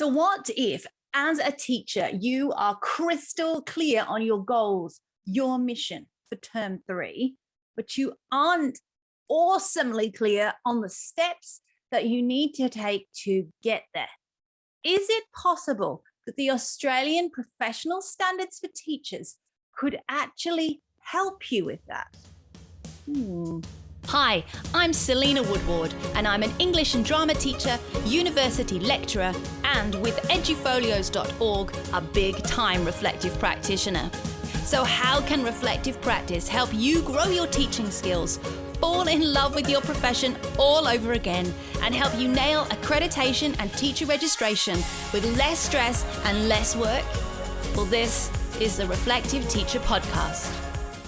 So what if, as a teacher, you are crystal clear on your goals, your mission for term 3, but you aren't awesomely clear on the steps that you need to take to get there? Is it possible that the Australian Professional Standards for Teachers could actually help you with that? Hi, I'm Selena Woodward, and I'm an English and drama teacher, university lecturer, and with edufolios.org, a big-time reflective practitioner. So how can reflective practice help you grow your teaching skills, fall in love with your profession all over again, and help you nail accreditation and teacher registration with less stress and less work? Well, this is the Reflective Teacher Podcast.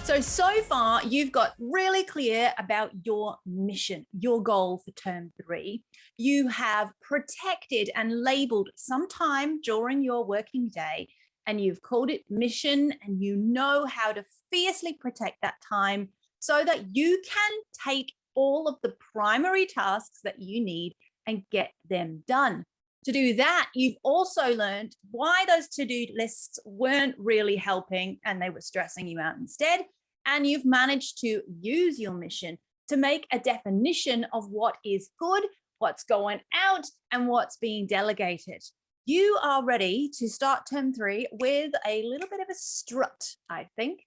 So far, you've got really clear about your mission, your goal for term 3. You have protected and labeled some time during your working day, and you've called it mission, and you know how to fiercely protect that time so that you can take all of the primary tasks that you need and get them done. To do that, you've also learned why those to-do lists weren't really helping and they were stressing you out instead. And you've managed to use your mission to make a definition of what is good, what's going out, and what's being delegated. You are ready to start term 3 with a little bit of a strut, I think.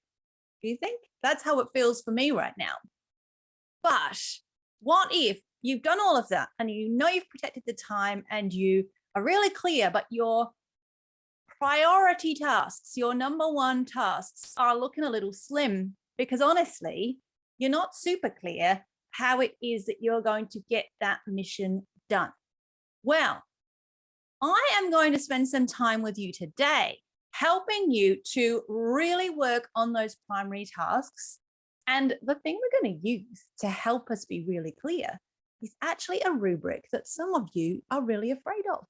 Do you think? That's how it feels for me right now. But what if you've done all of that and you know you've protected the time and you are really clear, but your priority tasks, your number 1 tasks are looking a little slim because honestly, you're not super clear how it is that you're going to get that mission done. Well, I am going to spend some time with you today, helping you to really work on those primary tasks. And the thing we're going to use to help us be really clear is actually a rubric that some of you are really afraid of.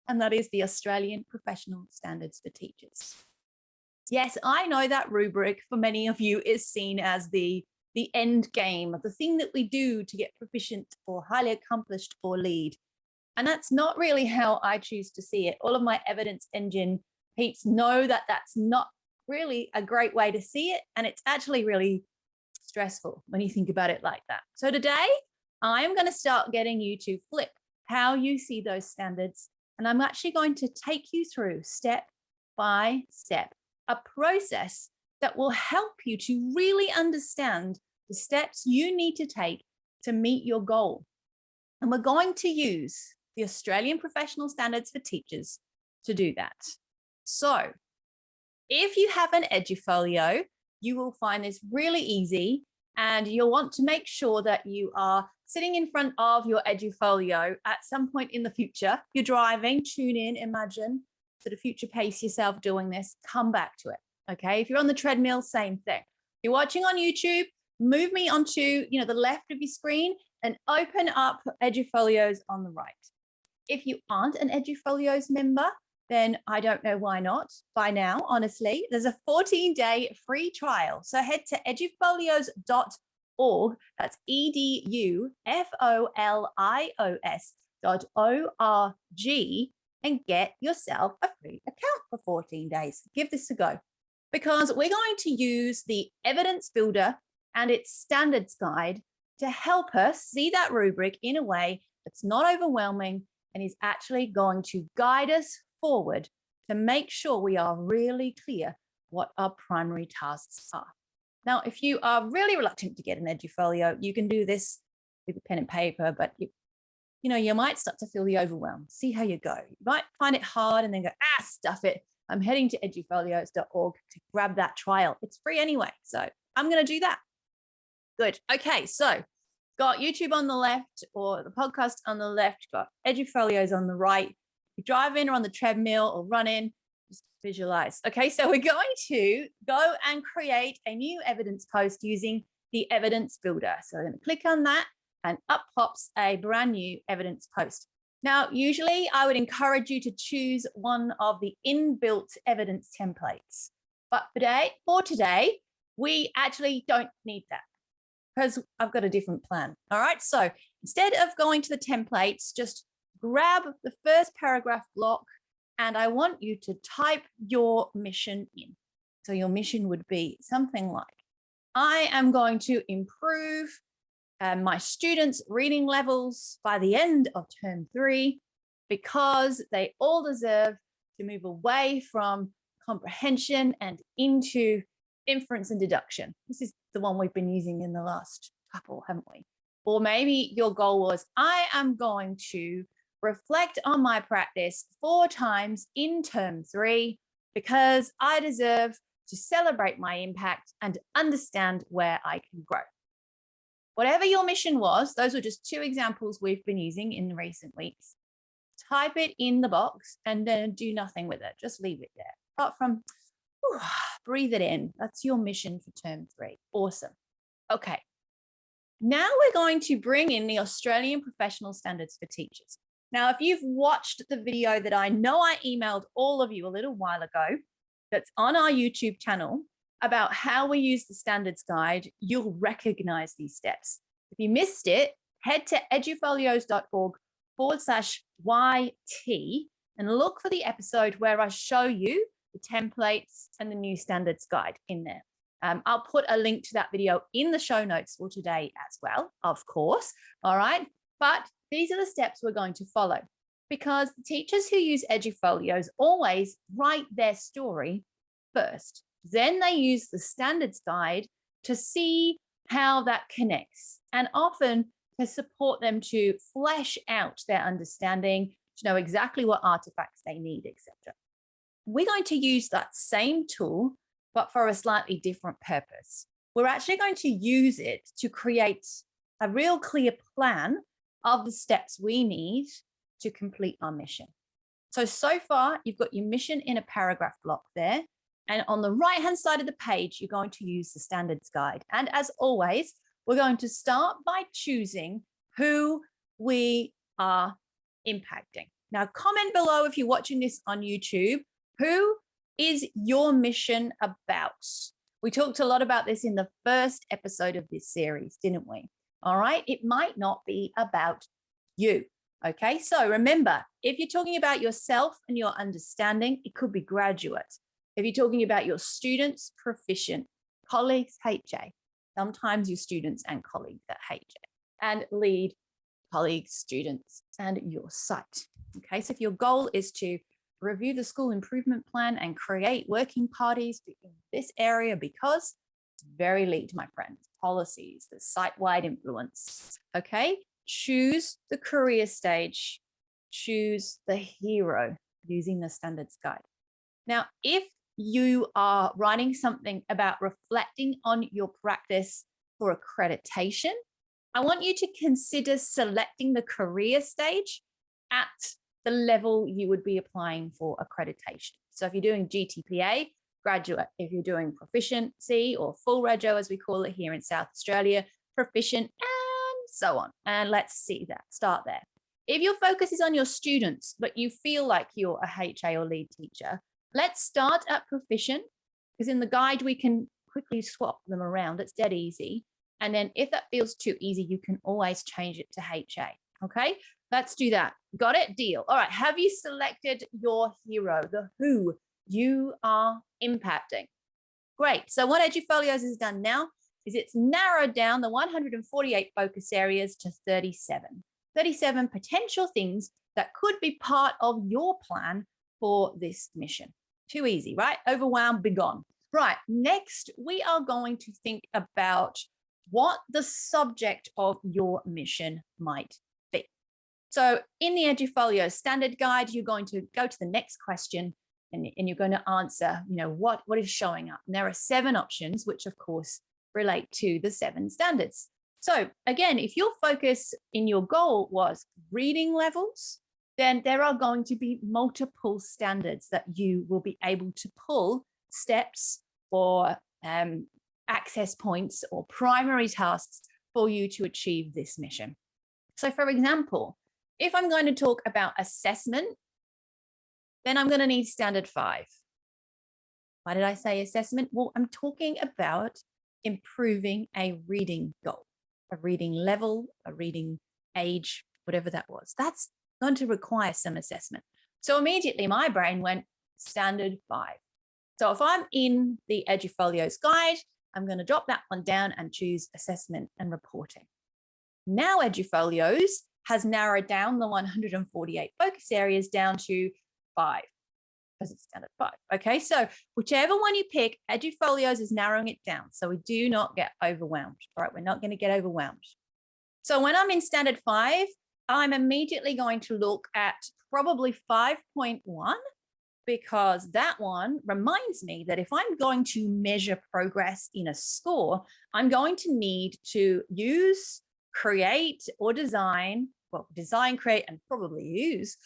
And that is the Australian Professional Standards for Teachers. Yes, I know that rubric for many of you is seen as the end game, the thing that we do to get proficient or highly accomplished or lead. And that's not really how I choose to see it. All of my evidence engine peeps know that that's not really a great way to see it. And it's actually really stressful when you think about it like that. So today, I am going to start getting you to flip how you see those standards. And I'm actually going to take you through step by step, a process that will help you to really understand the steps you need to take to meet your goal. And we're going to use the Australian Professional Standards for Teachers to do that. So if you have an Edufolio, you will find this really easy, and you'll want to make sure that you are sitting in front of your Edufolio at some point in the future. You're driving, tune in, imagine, sort of future pace yourself doing this, come back to it, okay? If you're on the treadmill, same thing. If you're watching on YouTube, move me onto the left of your screen and open up Edufolios on the right. If you aren't an Edufolios member, then I don't know why not by now, honestly. There's a 14-day free trial. So head to edufolios.org, that's edufolios.org, and get yourself a free account for 14 days. Give this a go, because we're going to use the evidence builder and its standards guide to help us see that rubric in a way that's not overwhelming and is actually going to guide us forward to make sure we are really clear what our primary tasks are. Now, if you are really reluctant to get an Edufolio, you can do this with a pen and paper, but you might start to feel the overwhelm. See how you go. You might find it hard and then go, stuff it. I'm heading to edufolios.org to grab that trial. It's free anyway. So I'm going to do that. Good. Okay. So got YouTube on the left or the podcast on the left, got Edufolios on the right. If you're driving or on the treadmill or running, just visualize. Okay. So we're going to go and create a new evidence post using the evidence builder. So I'm going to click on that, and up pops a brand new evidence post. Now, usually I would encourage you to choose one of the inbuilt evidence templates. But for today, we actually don't need that because I've got a different plan. All right. So instead of going to the templates, just grab the first paragraph block and I want you to type your mission in. So your mission would be something like, I am going to improve my students' reading levels by the end of term 3 because they all deserve to move away from comprehension and into inference and deduction. This is the one we've been using in the last couple, haven't we? Or maybe your goal was, I am going to reflect on my practice 4 times in term 3 because I deserve to celebrate my impact and understand where I can grow. Whatever your mission was, those were just 2 examples we've been using in recent weeks. Type it in the box and then do nothing with it. Just leave it there. Apart from, breathe it in. That's your mission for term 3. Awesome. Okay. Now we're going to bring in the Australian Professional Standards for Teachers. Now, if you've watched the video that I know I emailed all of you a little while ago, that's on our YouTube channel about how we use the standards guide, you'll recognize these steps. If you missed it, head to edufolios.org/YT and look for the episode where I show you the templates and the new standards guide in there. I'll put a link to that video in the show notes for today as well, of course. All right. But these are the steps we're going to follow because the teachers who use Edufolios always write their story first. Then they use the standards guide to see how that connects and often to support them to flesh out their understanding, to know exactly what artifacts they need, etc. We're going to use that same tool, but for a slightly different purpose. We're actually going to use it to create a real clear plan of the steps we need to complete our mission. So far, you've got your mission in a paragraph block there. And on the right-hand side of the page, you're going to use the standards guide. And as always, we're going to start by choosing who we are impacting. Now, comment below if you're watching this on YouTube, who is your mission about? We talked a lot about this in the first episode of this series, didn't we? All right, it might not be about you. Okay, so remember, if you're talking about yourself and your understanding, it could be graduate. If you're talking about your students, proficient, colleagues, HA, sometimes your students and colleagues at HA, and lead, colleagues, students, and your site. Okay, so if your goal is to review the school improvement plan and create working parties in this area because it's very lead, my friends, policies, the site-wide influence. Okay, choose the career stage, choose the hero using the standards guide. Now, if you are writing something about reflecting on your practice for accreditation, I want you to consider selecting the career stage at the level you would be applying for accreditation. So if you're doing GTPA, graduate. If you're doing proficiency or full rego, as we call it here in South Australia, proficient, and so on. And let's see that, start there. If your focus is on your students, but you feel like you're a HA or lead teacher, let's start at proficient, because in the guide, we can quickly swap them around. It's dead easy. And then if that feels too easy, you can always change it to HA. Okay, let's do that. Got it? Deal. All right. Have you selected your hero, the who you are impacting? Great. So what Edufolios has done now is it's narrowed down the 148 focus areas to 37. 37 potential things that could be part of your plan for this mission. Too easy, right? Overwhelm, be gone. Right. Next, we are going to think about what the subject of your mission might be. So in the Edufolios standard guide, you're going to go to the next question and you're going to answer, what is showing up. And there are 7 options, which of course relate to the 7 standards. So again, if your focus in your goal was reading levels, then there are going to be multiple standards that you will be able to pull steps or access points or primary tasks for you to achieve this mission. So for example, if I'm going to talk about assessment, then I'm going to need standard 5. Why did I say assessment? Well, I'm talking about improving a reading goal, a reading level, a reading age, whatever that was. That's going to require some assessment. So immediately my brain went standard 5. So if I'm in the Edufolios guide, I'm going to drop that one down and choose assessment and reporting. Now Edufolios has narrowed down the 148 focus areas down to 5 because it's standard 5. Okay, so whichever one you pick, Edufolios is narrowing it down so we do not get overwhelmed. All right, we're not going to get overwhelmed. So when I'm in standard 5, I'm immediately going to look at probably 5.1 because that one reminds me that if I'm going to measure progress in a score, I'm going to need to use, create, or design, create, and probably use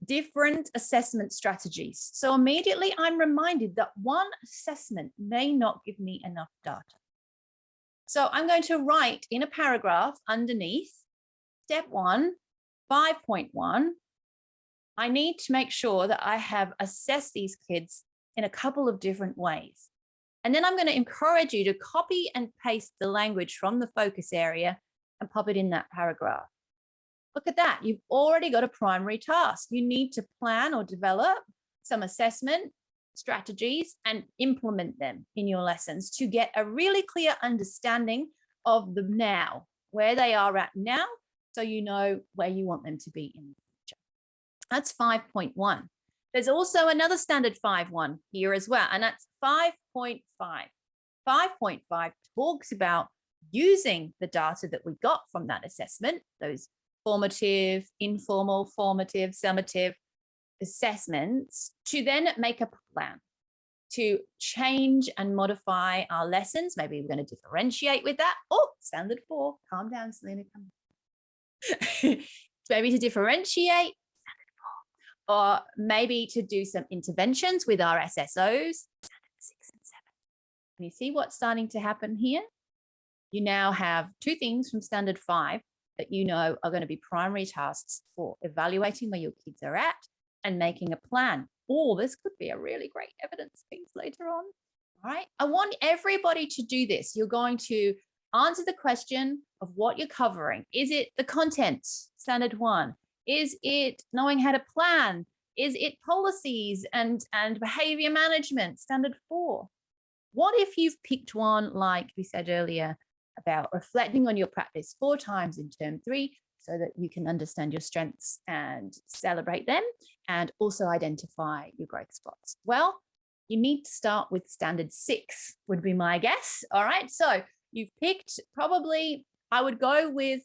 different assessment strategies. So immediately I'm reminded that one assessment may not give me enough data. So I'm going to write in a paragraph underneath step 1, 5.1, I need to make sure that I have assessed these kids in a couple of different ways. And then I'm going to encourage you to copy and paste the language from the focus area and pop it in that paragraph. Look at that. You've already got a primary task. You need to plan or develop some assessment strategies and implement them in your lessons to get a really clear understanding of them now, where they are at now, so you know where you want them to be in the future. That's 5.1. There's also another standard 5.1 here as well, and that's 5.5. 5.5 talks about using the data that we got from that assessment, those formative, informal, formative, summative assessments, to then make a plan to change and modify our lessons. Maybe we're going to differentiate with that. Oh, standard 4. Calm down, Selena. Come on. Maybe to differentiate, or maybe to do some interventions with our SSOs, standard 6 and 7. And you see what's starting to happen here? You now have 2 things from standard 5 that you know are going to be primary tasks for evaluating where your kids are at and making a plan. Oh, this could be a really great evidence piece later on. All right. I want everybody to do this. You're going to answer the question of what you're covering. Is it the content, standard 1? Is it knowing how to plan? Is it policies and behavior management, standard 4? What if you've picked one, like we said earlier, about reflecting on your practice 4 times in term 3 so that you can understand your strengths and celebrate them and also identify your growth spots? Well, you need to start with standard 6 would be my guess. All right. So you've picked probably, I would go with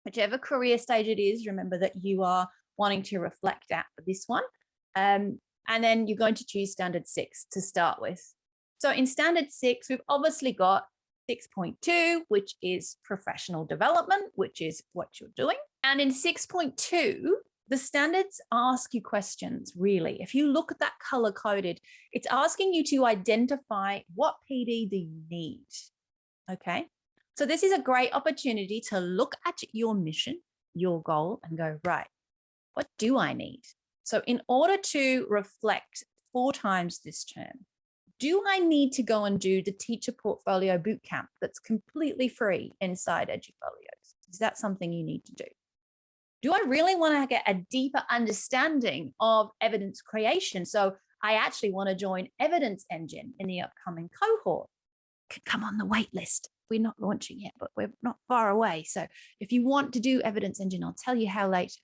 whichever career stage it is. Remember that you are wanting to reflect at for this one. And then you're going to choose standard 6 to start with. So in standard 6, we've obviously got 6.2, which is professional development, which is what you're doing. And in 6.2, the standards ask you questions, really. If you look at that color coded, it's asking you to identify what PD do you need. Okay. So this is a great opportunity to look at your mission, your goal, and go, right, what do I need? So in order to reflect 4 times this term, do I need to go and do the teacher portfolio bootcamp that's completely free inside Edufolios? Is that something you need to do? Do I really want to get a deeper understanding of evidence creation? So I actually want to join Evidence Engine in the upcoming cohort. Could come on the wait list. We're not launching yet, but we're not far away. So if you want to do Evidence Engine, I'll tell you how later.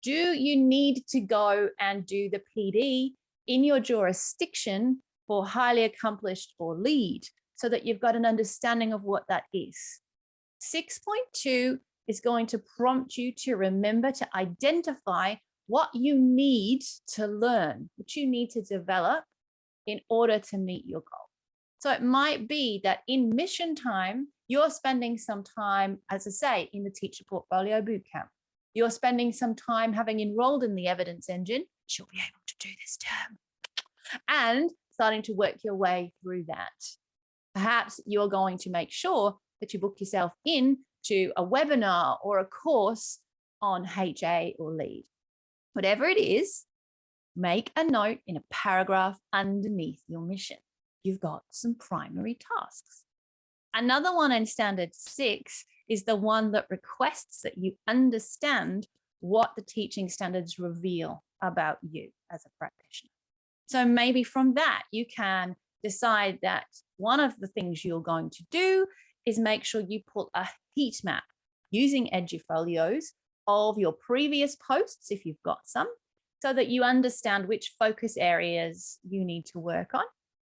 Do you need to go and do the PD in your jurisdiction for highly accomplished or lead so that you've got an understanding of what that is? 6.2 is going to prompt you to remember to identify what you need to learn, what you need to develop in order to meet your goal. So it might be that in mission time, you're spending some time, as I say, in the teacher portfolio bootcamp. You're spending some time having enrolled in the Evidence Engine, which you'll be able to do this term, and starting to work your way through that. Perhaps you're going to make sure that you book yourself in to a webinar or a course on HA or lead. Whatever it is, make a note in a paragraph underneath your mission. You've got some primary tasks. Another one in standard 6 is the one that requests that you understand what the teaching standards reveal. about you as a practitioner. So maybe from that, you can decide that one of the things you're going to do is make sure you pull a heat map using Edufolios of your previous posts, if you've got some, so that you understand which focus areas you need to work on.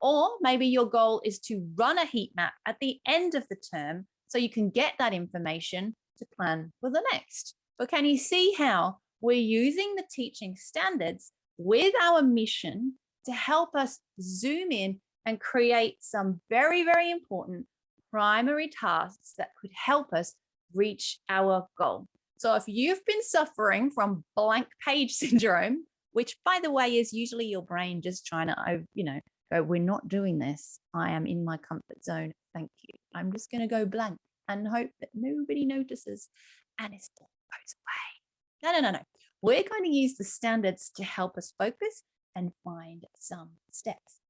Or maybe your goal is to run a heat map at the end of the term so you can get that information to plan for the next. But can you see how we're using the teaching standards with our mission to help us zoom in and create some very, very important primary tasks that could help us reach our goal? So if you've been suffering from blank page syndrome, which by the way is usually your brain just trying to, go, we're not doing this. I am in my comfort zone. Thank you. I'm just going to go blank and hope that nobody notices and it all goes away. No. We're going to use the standards to help us focus and find some steps.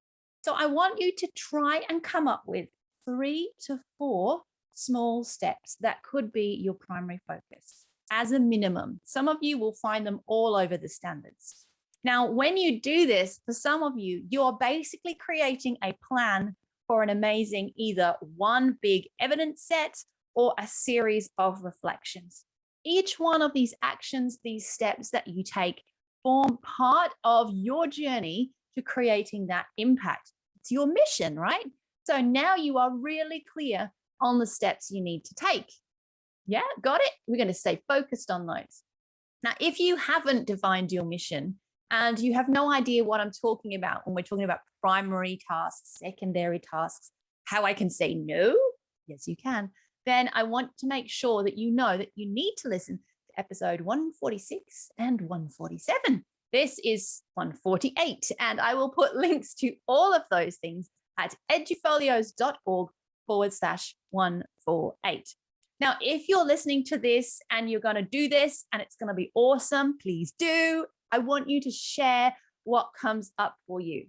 So I want you to try and come up with 3 to 4 small steps that could be your primary focus as a minimum. Some of you will find them all over the standards. Now, when you do this, for some of you, you're basically creating a plan for an amazing either one big evidence set or a series of reflections. Each one of these actions, these steps that you take, form part of your journey to creating that impact. It's your mission, right? So now you are really clear on the steps you need to take. Yeah, got it? We're going to stay focused on those. Now, if you haven't defined your mission and you have no idea what I'm talking about when we're talking about primary tasks, secondary tasks, how I can say no, yes, you can, then I want to make sure that you know that you need to listen to episode 146 and 147. This is 148, and I will put links to all of those things at edufolios.org/148. Now, if you're listening to this and you're going to do this and it's going to be awesome, please do. I want you to share what comes up for you.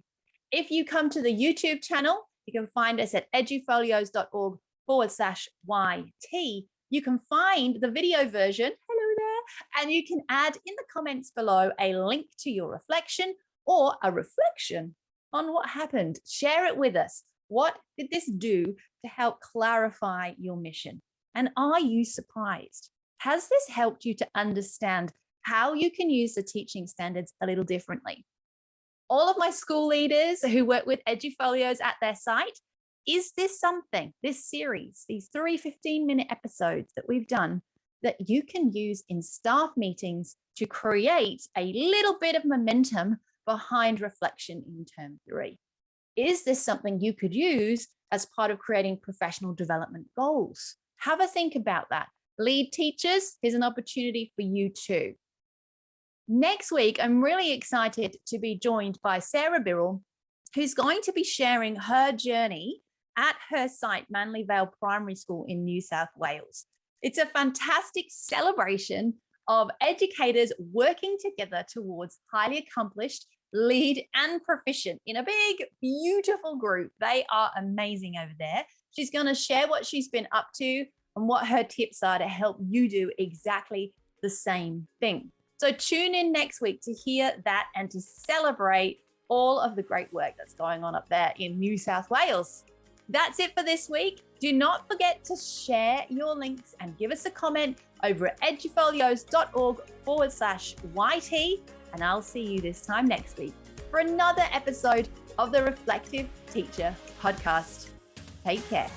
If you come to the YouTube channel, you can find us at edufolios.org/YT. You can find the video version, hello there, and you can add in the comments below a link to your reflection or a reflection on what happened. Share it with us. What did this do to help clarify your mission? And are you surprised? Has this helped you to understand how you can use the teaching standards a little differently? All of my school leaders who work with Edufolios at their site, is this something, this series, these 3 15-minute episodes that we've done that you can use in staff meetings to create a little bit of momentum behind reflection in term 3? Is this something you could use as part of creating professional development goals? Have a think about that. Lead teachers, here's an opportunity for you too. Next week, I'm really excited to be joined by Sarah Birrell, who's going to be sharing her journey at her site, Manly Vale Primary School in New South Wales. It's a fantastic celebration of educators working together towards highly accomplished, lead and proficient in a big, beautiful group. They are amazing over there. She's going to share what she's been up to and what her tips are to help you do exactly the same thing. So tune in next week to hear that and to celebrate all of the great work that's going on up there in New South Wales. That's it for this week. Do not forget to share your links and give us a comment over at edufolios.org/YT. And I'll see you this time next week for another episode of the Reflective Teacher Podcast. Take care.